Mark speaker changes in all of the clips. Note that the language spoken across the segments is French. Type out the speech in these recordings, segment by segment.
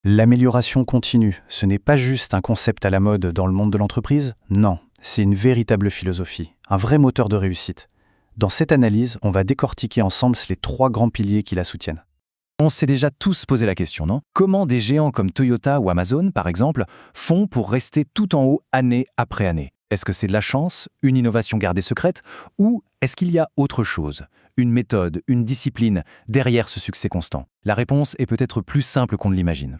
Speaker 1: L'amélioration continue, ce n'est pas juste un concept à la mode dans le monde de l'entreprise, non, c'est une véritable philosophie, un vrai moteur de réussite. Dans cette analyse, on va décortiquer ensemble les 3 grands piliers qui la soutiennent.
Speaker 2: On s'est déjà tous posé la question, non? Comment des géants comme Toyota ou Amazon, par exemple, font pour rester tout en haut année après année? Est-ce que c'est de la chance, une innovation gardée secrète, ou est-ce qu'il y a autre chose, une méthode, une discipline derrière ce succès constant? La réponse est peut-être plus simple qu'on ne l'imagine.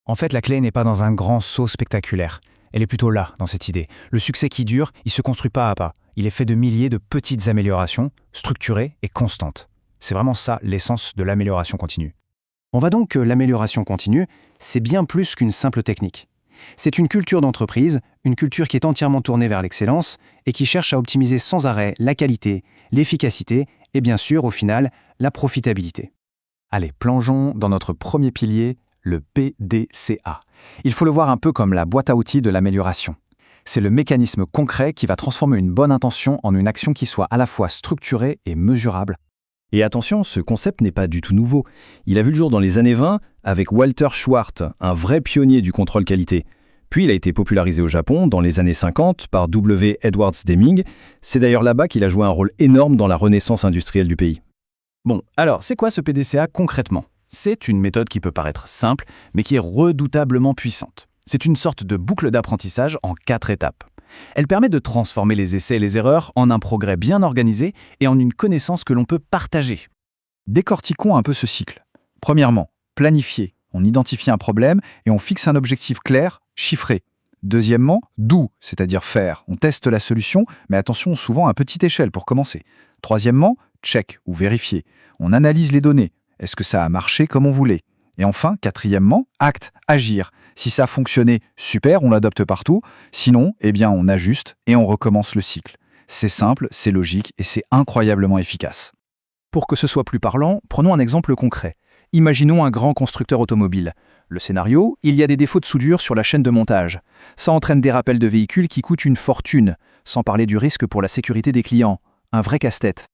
Speaker 3: En fait, la clé n'est pas dans un grand saut spectaculaire. Elle est plutôt là, dans cette idée. Le succès qui dure, il se construit pas à pas. Il est fait de milliers de petites améliorations, structurées et constantes. C'est vraiment ça, l'essence de l'amélioration continue.
Speaker 1: On voit donc que l'amélioration continue, c'est bien plus qu'une simple technique. C'est une culture d'entreprise, une culture qui est entièrement tournée vers l'excellence et qui cherche à optimiser sans arrêt la qualité, l'efficacité et bien sûr, au final, la profitabilité.
Speaker 2: Allez, plongeons dans notre premier pilier, le PDCA. Il faut le voir un peu comme la boîte à outils de l'amélioration. C'est le mécanisme concret qui va transformer une bonne intention en une action qui soit à la fois structurée et mesurable.
Speaker 4: Et attention, ce concept n'est pas du tout nouveau. Il a vu le jour dans les années 20 avec Walter Schwartz, un vrai pionnier du contrôle qualité. Puis il a été popularisé au Japon dans les années 50 par W. Edwards Deming. C'est d'ailleurs là-bas qu'il a joué un rôle énorme dans la renaissance industrielle du pays.
Speaker 2: Bon, alors c'est quoi ce PDCA concrètement? C'est une méthode qui peut paraître simple, mais qui est redoutablement puissante. C'est une sorte de boucle d'apprentissage en 4 étapes. Elle permet de transformer les essais et les erreurs en un progrès bien organisé et en une connaissance que l'on peut partager.
Speaker 5: Décortiquons un peu ce cycle. Premièrement, planifier. On identifie un problème et on fixe un objectif clair, chiffré. Deuxièmement, do, c'est-à-dire faire. On teste la solution, mais attention, souvent à petite échelle pour commencer. Troisièmement, check ou vérifier. On analyse les données. Est-ce que ça a marché comme on voulait? Et enfin, quatrièmement, act, agir. Si ça a fonctionné, super, on l'adopte partout. Sinon, on ajuste et on recommence le cycle. C'est simple, c'est logique et c'est incroyablement efficace.
Speaker 3: Pour que ce soit plus parlant, prenons un exemple concret. Imaginons un grand constructeur automobile. Le scénario, il y a des défauts de soudure sur la chaîne de montage. Ça entraîne des rappels de véhicules qui coûtent une fortune, sans parler du risque pour la sécurité des clients. Un vrai casse-tête.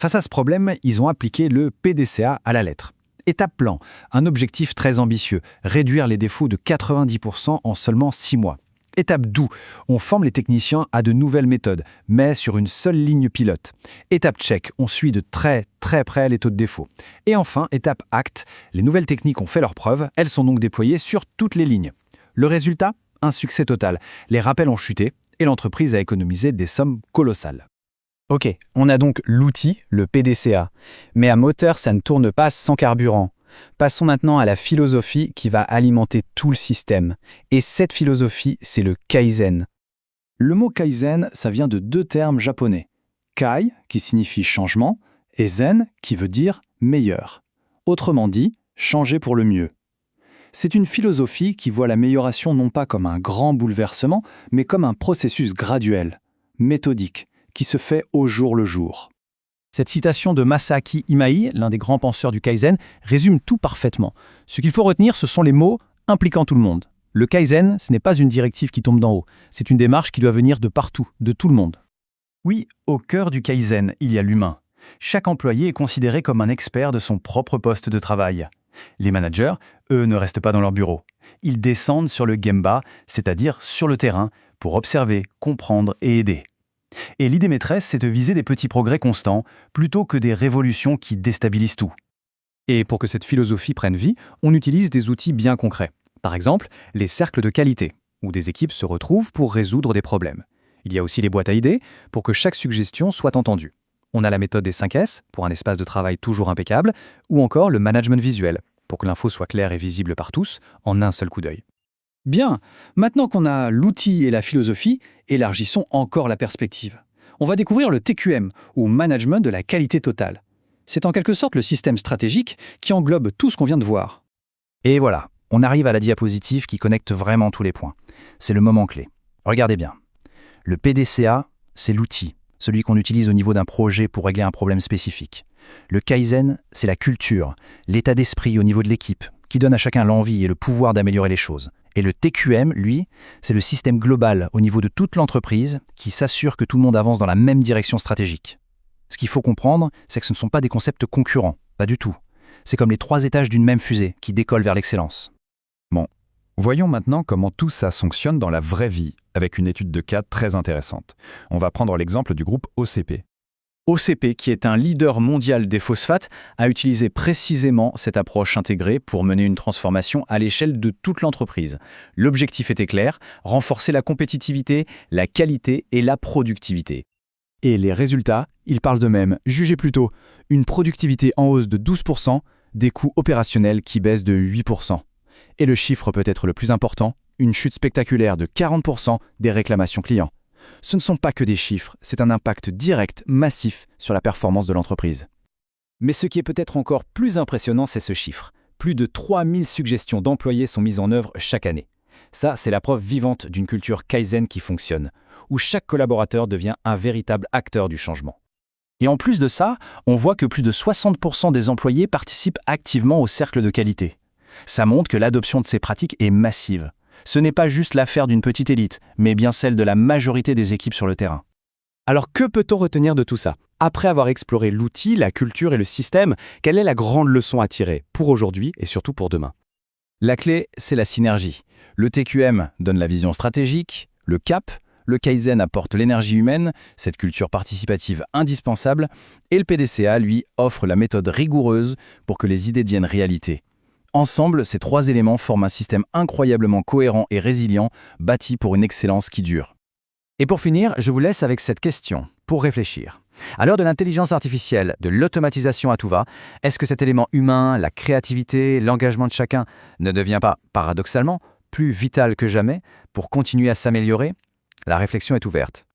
Speaker 2: Face à ce problème, ils ont appliqué le PDCA à la lettre. Étape plan, un objectif très ambitieux, réduire les défauts de 90% en seulement 6 mois. Étape do, on forme les techniciens à de nouvelles méthodes, mais sur une seule ligne pilote. Étape check, on suit de très près les taux de défaut. Et enfin, étape act, les nouvelles techniques ont fait leurs preuves, elles sont donc déployées sur toutes les lignes. Le résultat, un succès total. Les rappels ont chuté et l'entreprise a économisé des sommes colossales.
Speaker 3: Ok, on a donc l'outil, le PDCA. Mais un moteur, ça ne tourne pas sans carburant. Passons maintenant à la philosophie qui va alimenter tout le système. Et cette philosophie, c'est le Kaizen.
Speaker 1: Le mot Kaizen, ça vient de 2 termes japonais. Kai, qui signifie changement, et Zen, qui veut dire meilleur. Autrement dit, changer pour le mieux. C'est une philosophie qui voit l'amélioration non pas comme un grand bouleversement, mais comme un processus graduel, méthodique, qui se fait au jour le jour.
Speaker 3: Cette citation de Masaaki Imai, l'un des grands penseurs du Kaizen, résume tout parfaitement. Ce qu'il faut retenir, ce sont les mots impliquant tout le monde. Le Kaizen, ce n'est pas une directive qui tombe d'en haut. C'est une démarche qui doit venir de partout, de tout le monde.
Speaker 1: Oui, au cœur du Kaizen, il y a l'humain. Chaque employé est considéré comme un expert de son propre poste de travail. Les managers, eux, ne restent pas dans leur bureau. Ils descendent sur le gemba, c'est-à-dire sur le terrain, pour observer, comprendre et aider. Et l'idée maîtresse, c'est de viser des petits progrès constants, plutôt que des révolutions qui déstabilisent tout.
Speaker 2: Et pour que cette philosophie prenne vie, on utilise des outils bien concrets. Par exemple, les cercles de qualité, où des équipes se retrouvent pour résoudre des problèmes. Il y a aussi les boîtes à idées, pour que chaque suggestion soit entendue. On a la méthode des 5 S, pour un espace de travail toujours impeccable, ou encore le management visuel, pour que l'info soit claire et visible par tous, en un seul coup d'œil.
Speaker 1: Bien, maintenant qu'on a l'outil et la philosophie, élargissons encore la perspective. On va découvrir le TQM, ou Management de la qualité totale. C'est en quelque sorte le système stratégique qui englobe tout ce qu'on vient de voir.
Speaker 3: Et voilà, on arrive à la diapositive qui connecte vraiment tous les points. C'est le moment clé. Regardez bien. Le PDCA, c'est l'outil, celui qu'on utilise au niveau d'un projet pour régler un problème spécifique. Le Kaizen, c'est la culture, l'état d'esprit au niveau de l'équipe, qui donne à chacun l'envie et le pouvoir d'améliorer les choses. Et le TQM, lui, c'est le système global au niveau de toute l'entreprise qui s'assure que tout le monde avance dans la même direction stratégique. Ce qu'il faut comprendre, c'est que ce ne sont pas des concepts concurrents, pas du tout. C'est comme les 3 étages d'une même fusée qui décolle vers l'excellence.
Speaker 5: Voyons maintenant comment tout ça fonctionne dans la vraie vie, avec une étude de cas très intéressante. On va prendre l'exemple du groupe OCP.
Speaker 1: OCP, qui est un leader mondial des phosphates, a utilisé précisément cette approche intégrée pour mener une transformation à l'échelle de toute l'entreprise. L'objectif était clair, renforcer la compétitivité, la qualité et la productivité.
Speaker 2: Et les résultats, ils parlent d'eux-mêmes. Jugez plutôt, une productivité en hausse de 12%, des coûts opérationnels qui baissent de 8%. Et le chiffre peut être le plus important, une chute spectaculaire de 40% des réclamations clients. Ce ne sont pas que des chiffres, c'est un impact direct, massif sur la performance de l'entreprise. Mais ce qui est peut-être encore plus impressionnant, c'est ce chiffre. Plus de 3000 suggestions d'employés sont mises en œuvre chaque année. Ça, c'est la preuve vivante d'une culture Kaizen qui fonctionne, où chaque collaborateur devient un véritable acteur du changement.
Speaker 1: Et en plus de ça, on voit que plus de 60% des employés participent activement au cercle de qualité. Ça montre que l'adoption de ces pratiques est massive. Ce n'est pas juste l'affaire d'une petite élite, mais bien celle de la majorité des équipes sur le terrain.
Speaker 2: Alors que peut-on retenir de tout ça? Après avoir exploré l'outil, la culture et le système, quelle est la grande leçon à tirer pour aujourd'hui et surtout pour demain?
Speaker 3: La clé, c'est la synergie. Le TQM donne la vision stratégique, le cap, le Kaizen apporte l'énergie humaine, cette culture participative indispensable, et le PDCA, lui, offre la méthode rigoureuse pour que les idées deviennent réalité. Ensemble, ces trois éléments forment un système incroyablement cohérent et résilient, bâti pour une excellence qui dure.
Speaker 2: Et pour finir, je vous laisse avec cette question, pour réfléchir. À l'heure de l'intelligence artificielle, de l'automatisation à tout va, est-ce que cet élément humain, la créativité, l'engagement de chacun ne devient pas, paradoxalement, plus vital que jamais pour continuer à s'améliorer? La réflexion est ouverte.